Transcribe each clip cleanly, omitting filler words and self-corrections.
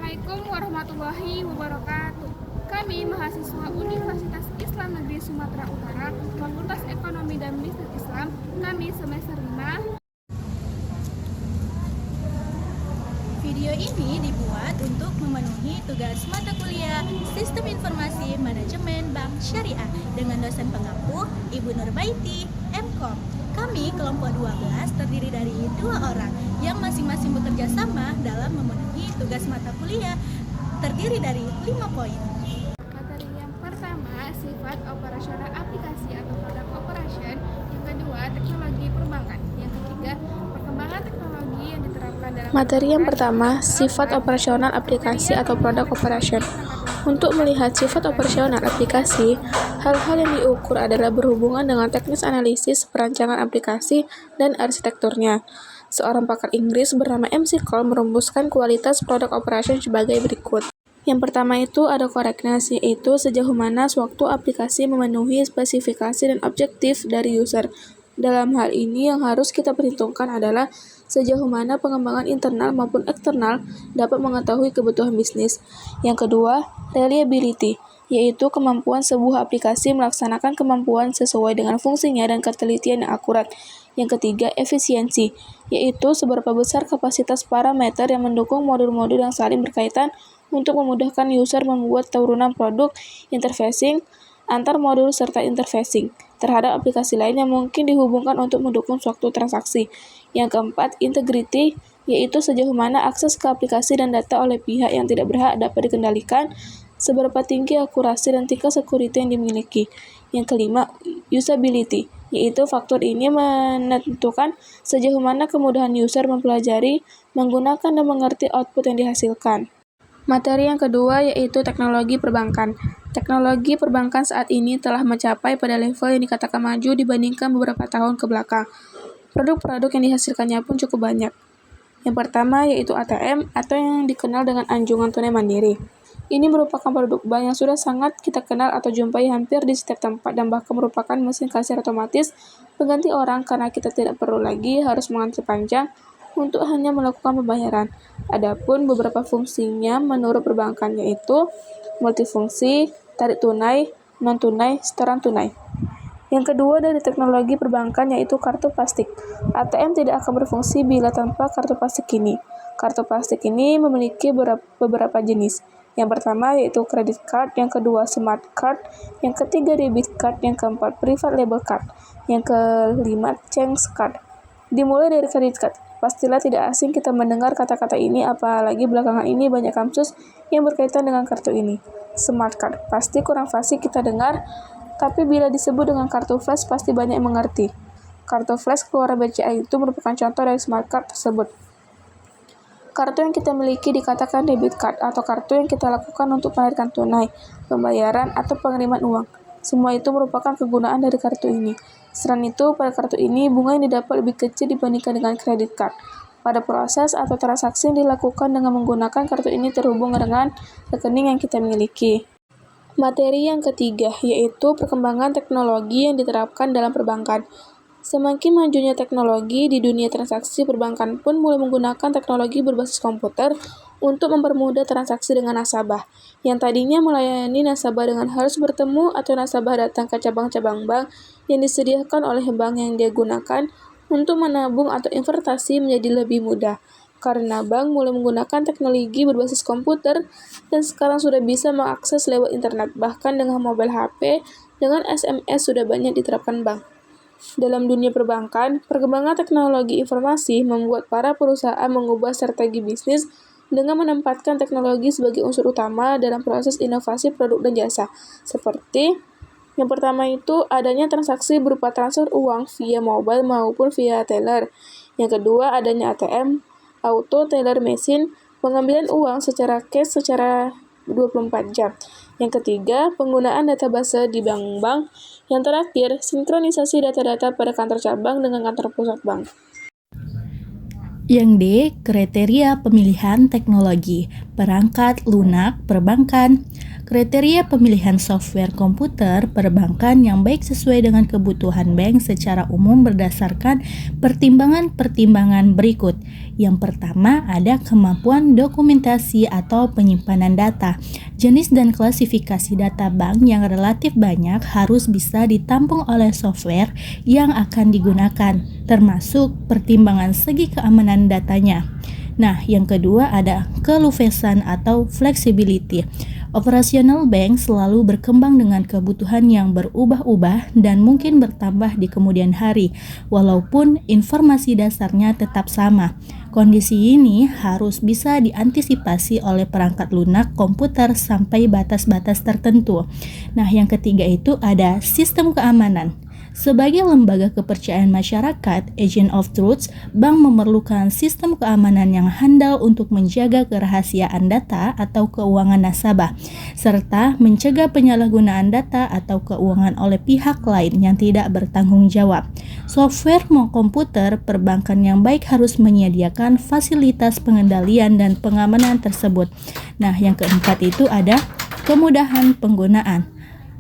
Assalamualaikum warahmatullahi wabarakatuh. Kami mahasiswa Universitas Islam Negeri Sumatera Utara, Fakultas Ekonomi dan Bisnis Islam, kami semester 5. Video ini dibuat untuk memenuhi tugas mata kuliah Sistem Informasi Manajemen Bank Syariah dengan dosen pengampu Ibu Nurbaiti, MKom. Kami kelompok 12 terdiri dari 2 orang yang masing-masing bekerja sama dalam memenuhi tugas mata kuliah terdiri dari 5 poin. Materi yang pertama, sifat operasional aplikasi atau produk operation. Yang kedua, teknologi perbankan. Yang ketiga, perkembangan teknologi yang diterapkan dalam Materi yang pertama, sifat operasional aplikasi atau produk operation. Untuk melihat sifat operasional aplikasi, hal-hal yang diukur adalah berhubungan dengan teknis analisis perancangan aplikasi dan arsitekturnya. Seorang pakar Inggris bernama MC Cole merumuskan kualitas produk operation sebagai berikut. Yang pertama itu ada correctness, yaitu sejauh mana sewaktu aplikasi memenuhi spesifikasi dan objektif dari user. Dalam hal ini yang harus kita perhitungkan adalah sejauh mana pengembangan internal maupun eksternal dapat mengetahui kebutuhan bisnis. Yang kedua, reliability, yaitu kemampuan sebuah aplikasi melaksanakan kemampuan sesuai dengan fungsinya dan ketelitian yang akurat. Yang ketiga, efisiensi, yaitu seberapa besar kapasitas parameter yang mendukung modul-modul yang saling berkaitan untuk memudahkan user membuat turunan produk, interfacing antar modul serta interfacing terhadap aplikasi lain yang mungkin dihubungkan untuk mendukung suatu transaksi. Yang keempat, integrity, yaitu sejauh mana akses ke aplikasi dan data oleh pihak yang tidak berhak dapat dikendalikan, seberapa tinggi akurasi dan tingkat security yang dimiliki. Yang kelima, usability, yaitu faktor ini menentukan sejauh mana kemudahan user mempelajari, menggunakan dan mengerti output yang dihasilkan. Materi yang kedua yaitu teknologi perbankan. Teknologi perbankan saat ini telah mencapai pada level yang dikatakan maju dibandingkan beberapa tahun ke belakang. Produk-produk yang dihasilkannya pun cukup banyak. Yang pertama yaitu ATM atau yang dikenal dengan anjungan tunai mandiri. Ini merupakan produk bank yang sudah sangat kita kenal atau jumpai hampir di setiap tempat dan bahkan merupakan mesin kasir otomatis pengganti orang karena kita tidak perlu lagi harus mengantri panjang untuk hanya melakukan pembayaran. Adapun beberapa fungsinya menurut perbankan yaitu multifungsi, tarik tunai, non-tunai, setoran tunai. Yang kedua dari teknologi perbankan yaitu kartu plastik. ATM tidak akan berfungsi bila tanpa kartu plastik ini. Kartu plastik ini memiliki beberapa jenis. Yang pertama yaitu credit card, yang kedua smart card, yang ketiga debit card, yang keempat private label card, yang kelima change card. Dimulai dari credit card. Pastilah tidak asing kita mendengar kata-kata ini, apalagi belakangan ini banyak kasus yang berkaitan dengan kartu ini. Smart card, pasti kurang fasih kita dengar, tapi bila disebut dengan kartu flash pasti banyak yang mengerti. Kartu flash keluaran BCA itu merupakan contoh dari smart card tersebut. Kartu yang kita miliki dikatakan debit card atau kartu yang kita lakukan untuk melahirkan tunai, pembayaran, atau pengiriman uang. Semua itu merupakan kegunaan dari kartu ini. Selain itu, pada kartu ini bunga yang didapat lebih kecil dibandingkan dengan kredit card. Pada proses atau transaksi yang dilakukan dengan menggunakan kartu ini terhubung dengan rekening yang kita miliki. Materi yang ketiga yaitu perkembangan teknologi yang diterapkan dalam perbankan. Semakin majunya teknologi di dunia transaksi, perbankan pun mulai menggunakan teknologi berbasis komputer untuk mempermudah transaksi dengan nasabah. Yang tadinya melayani nasabah dengan harus bertemu atau nasabah datang ke cabang-cabang bank yang disediakan oleh bank yang dia gunakan untuk menabung atau investasi menjadi lebih mudah. Karena bank mulai menggunakan teknologi berbasis komputer dan sekarang sudah bisa mengakses lewat internet, bahkan dengan mobile HP, dengan SMS sudah banyak diterapkan bank. Dalam dunia perbankan, perkembangan teknologi informasi membuat para perusahaan mengubah strategi bisnis dengan menempatkan teknologi sebagai unsur utama dalam proses inovasi produk dan jasa. Seperti yang pertama itu adanya transaksi berupa transfer uang via mobile maupun via teller. Yang kedua adanya ATM, auto teller machine, pengambilan uang secara cash secara 24 jam. Yang ketiga, penggunaan database di bank-bank. Yang terakhir, sinkronisasi data-data pada kantor cabang dengan kantor pusat bank. Yang D. Kriteria pemilihan teknologi, perangkat lunak perbankan. Kriteria pemilihan software komputer perbankan yang baik sesuai dengan kebutuhan bank secara umum berdasarkan pertimbangan-pertimbangan berikut. Yang pertama ada kemampuan dokumentasi atau penyimpanan data. Jenis dan klasifikasi data bank yang relatif banyak harus bisa ditampung oleh software yang akan digunakan, termasuk pertimbangan segi keamanan datanya. Nah, yang kedua ada keluasan atau flexibility. Operasional bank selalu berkembang dengan kebutuhan yang berubah-ubah dan mungkin bertambah di kemudian hari, walaupun informasi dasarnya tetap sama. Kondisi ini harus bisa diantisipasi oleh perangkat lunak komputer sampai batas-batas tertentu. Nah, yang ketiga itu ada sistem keamanan. Sebagai lembaga kepercayaan masyarakat, Agent of Truth, bank memerlukan sistem keamanan yang handal untuk menjaga kerahasiaan data atau keuangan nasabah, serta mencegah penyalahgunaan data atau keuangan oleh pihak lain yang tidak bertanggung jawab. Software komputer perbankan yang baik harus menyediakan fasilitas pengendalian dan pengamanan tersebut. Nah, yang keempat itu ada kemudahan penggunaan.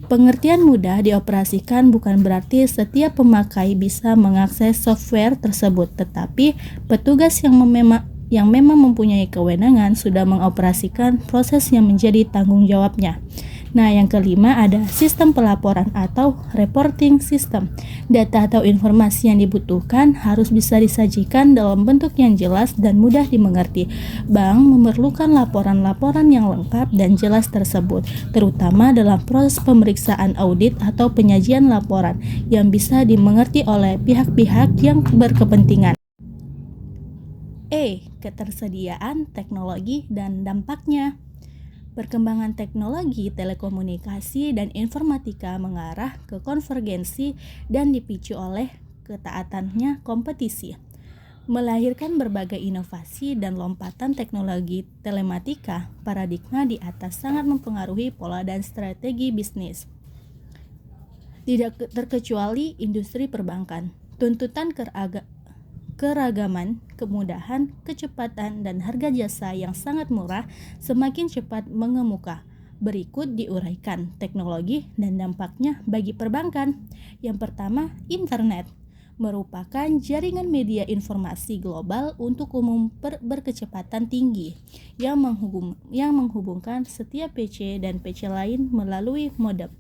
Pengertian mudah dioperasikan bukan berarti setiap pemakai bisa mengakses software tersebut, tetapi petugas yang memang mempunyai kewenangan sudah mengoperasikan proses yang menjadi tanggung jawabnya. Nah, yang kelima ada sistem pelaporan atau reporting system. Data atau informasi yang dibutuhkan harus bisa disajikan dalam bentuk yang jelas dan mudah dimengerti. Bank memerlukan laporan-laporan yang lengkap dan jelas tersebut, terutama dalam proses pemeriksaan audit atau penyajian laporan yang bisa dimengerti oleh pihak-pihak yang berkepentingan. Ketersediaan teknologi dan dampaknya. Perkembangan teknologi telekomunikasi dan informatika mengarah ke konvergensi dan dipicu oleh ketaatannya kompetisi, melahirkan berbagai inovasi dan lompatan teknologi telematika. Paradigma di atas sangat mempengaruhi pola dan strategi bisnis, tidak terkecuali industri perbankan. Tuntutan keragaman, kemudahan, kecepatan, dan harga jasa yang sangat murah semakin cepat mengemuka. Berikut diuraikan teknologi dan dampaknya bagi perbankan. Yang pertama, internet merupakan jaringan media informasi global untuk umum berkecepatan tinggi yang menghubungkan setiap PC dan PC lain melalui modem.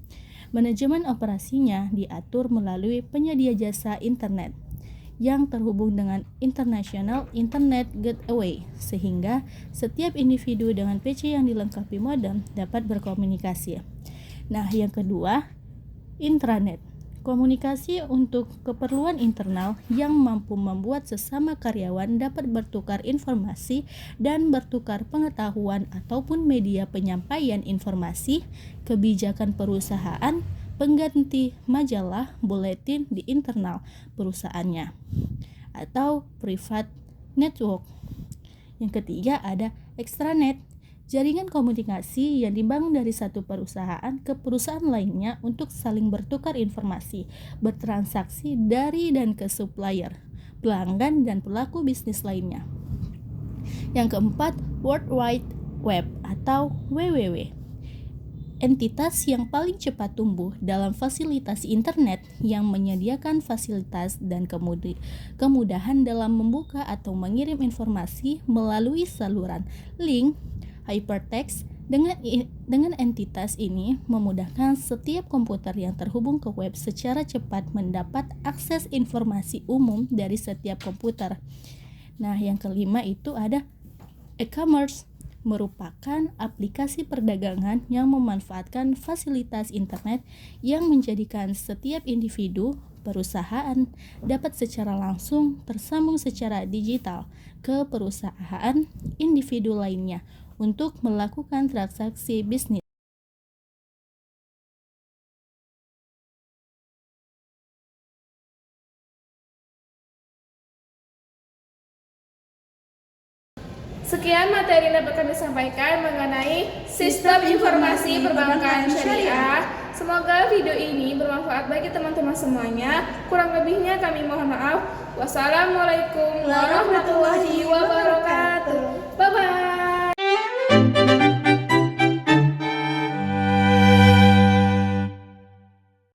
Manajemen operasinya diatur melalui penyedia jasa internet yang terhubung dengan International Internet Gateway, sehingga setiap individu dengan PC yang dilengkapi modem dapat berkomunikasi. Nah, yang kedua, intranet. Komunikasi untuk keperluan internal yang mampu membuat sesama karyawan dapat bertukar informasi dan bertukar pengetahuan ataupun media penyampaian informasi, kebijakan perusahaan, pengganti majalah, buletin di internal perusahaannya, atau private network. Yang ketiga ada extranet, jaringan komunikasi yang dibangun dari satu perusahaan ke perusahaan lainnya untuk saling bertukar informasi, bertransaksi dari dan ke supplier, pelanggan, dan pelaku bisnis lainnya. Yang keempat, World Wide Web atau WWW. Entitas yang paling cepat tumbuh dalam fasilitasi internet yang menyediakan fasilitas dan kemudahan dalam membuka atau mengirim informasi melalui saluran link hypertext. Dengan entitas ini memudahkan setiap komputer yang terhubung ke web secara cepat mendapat akses informasi umum dari setiap komputer. Nah, yang kelima itu ada e-commerce, merupakan aplikasi perdagangan yang memanfaatkan fasilitas internet yang menjadikan setiap individu, perusahaan dapat secara langsung tersambung secara digital ke perusahaan individu lainnya untuk melakukan transaksi bisnis. Sekian materi yang dapat kami sampaikan mengenai Sistem Informasi Perbankan Syariah Semoga video ini bermanfaat bagi teman-teman semuanya. Kurang lebihnya kami mohon maaf. Wassalamualaikum warahmatullahi wabarakatuh. Bye-bye.